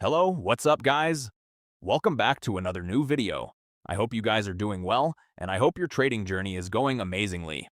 Hello, what's up guys? Welcome back to another new video. I hope you guys are doing well, and I hope your trading journey is going amazingly.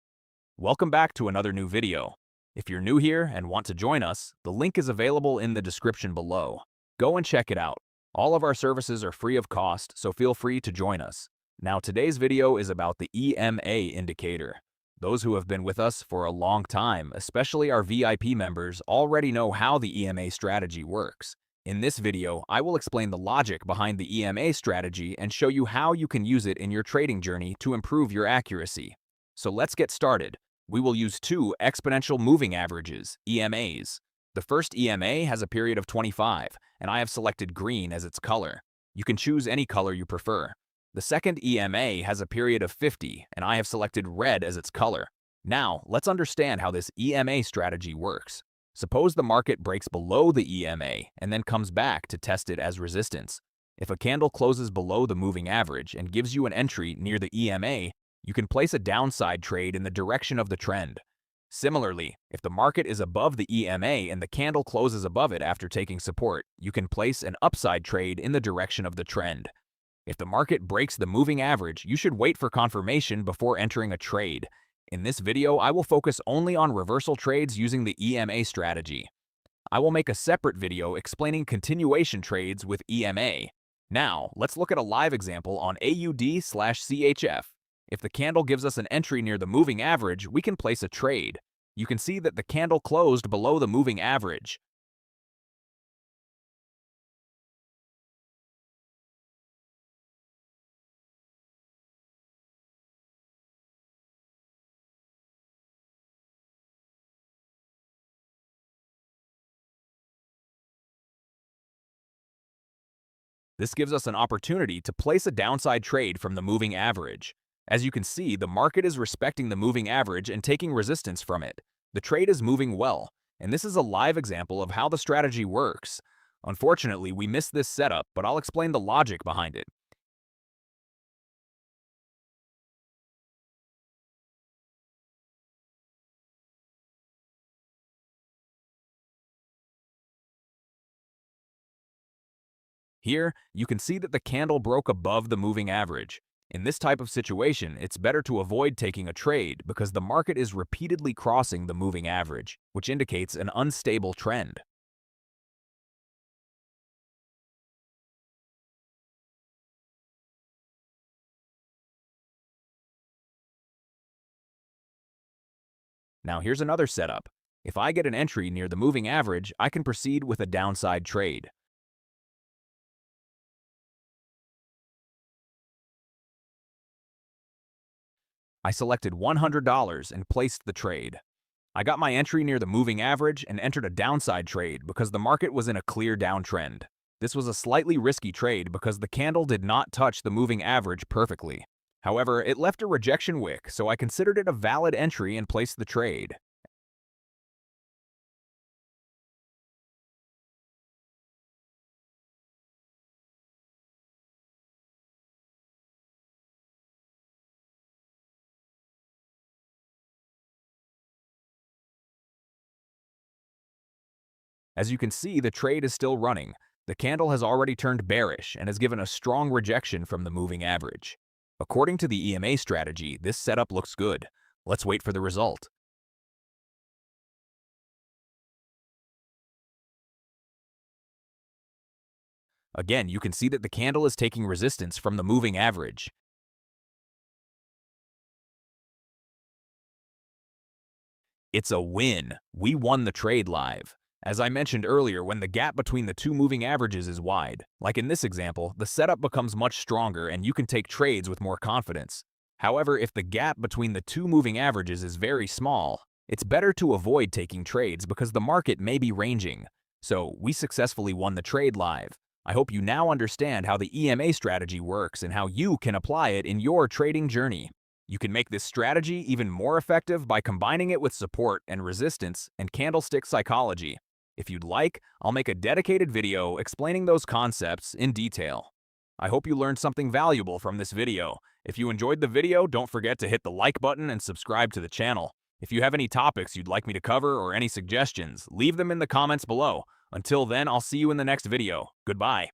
Welcome back to another new video. If you're new here and want to join us, the link is available in the description below. Go and check it out. All of our services are free of cost, so feel free to join us. Now today's video is about the EMA indicator. Those who have been with us for a long time, especially our VIP members, already know how the EMA strategy works. In this video, I will explain the logic behind the EMA strategy and show you how you can use it in your trading journey to improve your accuracy. So let's get started. We will use two exponential moving averages, EMAs. The first EMA has a period of 25, and I have selected green as its color. You can choose any color you prefer. The second EMA has a period of 50, and I have selected red as its color. Now, let's understand how this EMA strategy works. Suppose the market breaks below the EMA and then comes back to test it as resistance. If a candle closes below the moving average and gives you an entry near the EMA, you can place a downside trade in the direction of the trend. Similarly, if the market is above the EMA and the candle closes above it after taking support, you can place an upside trade in the direction of the trend. If the market breaks the moving average, you should wait for confirmation before entering a trade. In this video, I will focus only on reversal trades using the EMA strategy. I will make a separate video explaining continuation trades with EMA. Now, let's look at a live example on AUD/CHF. If the candle gives us an entry near the moving average, we can place a trade. You can see that the candle closed below the moving average. This gives us an opportunity to place a downside trade from the moving average. As you can see, the market is respecting the moving average and taking resistance from it. The trade is moving well, and this is a live example of how the strategy works. Unfortunately, we missed this setup, but I'll explain the logic behind it. Here, you can see that the candle broke above the moving average. In this type of situation, it's better to avoid taking a trade because the market is repeatedly crossing the moving average, which indicates an unstable trend. Now here's another setup. If I get an entry near the moving average, I can proceed with a downside trade. I selected $100 and placed the trade. I got my entry near the moving average and entered a downside trade because the market was in a clear downtrend. This was a slightly risky trade because the candle did not touch the moving average perfectly. However, it left a rejection wick, so I considered it a valid entry and placed the trade. As you can see, the trade is still running. The candle has already turned bearish and has given a strong rejection from the moving average. According to the EMA strategy, this setup looks good. Let's wait for the result. Again, you can see that the candle is taking resistance from the moving average. It's a win. We won the trade live. As I mentioned earlier, when the gap between the two moving averages is wide, like in this example, the setup becomes much stronger and you can take trades with more confidence. However, if the gap between the two moving averages is very small, it's better to avoid taking trades because the market may be ranging. So, we successfully won the trade live. I hope you now understand how the EMA strategy works and how you can apply it in your trading journey. You can make this strategy even more effective by combining it with support and resistance and candlestick psychology. If you'd like, I'll make a dedicated video explaining those concepts in detail. I hope you learned something valuable from this video. If you enjoyed the video, don't forget to hit the like button and subscribe to the channel. If you have any topics you'd like me to cover or any suggestions, leave them in the comments below. Until then, I'll see you in the next video. Goodbye.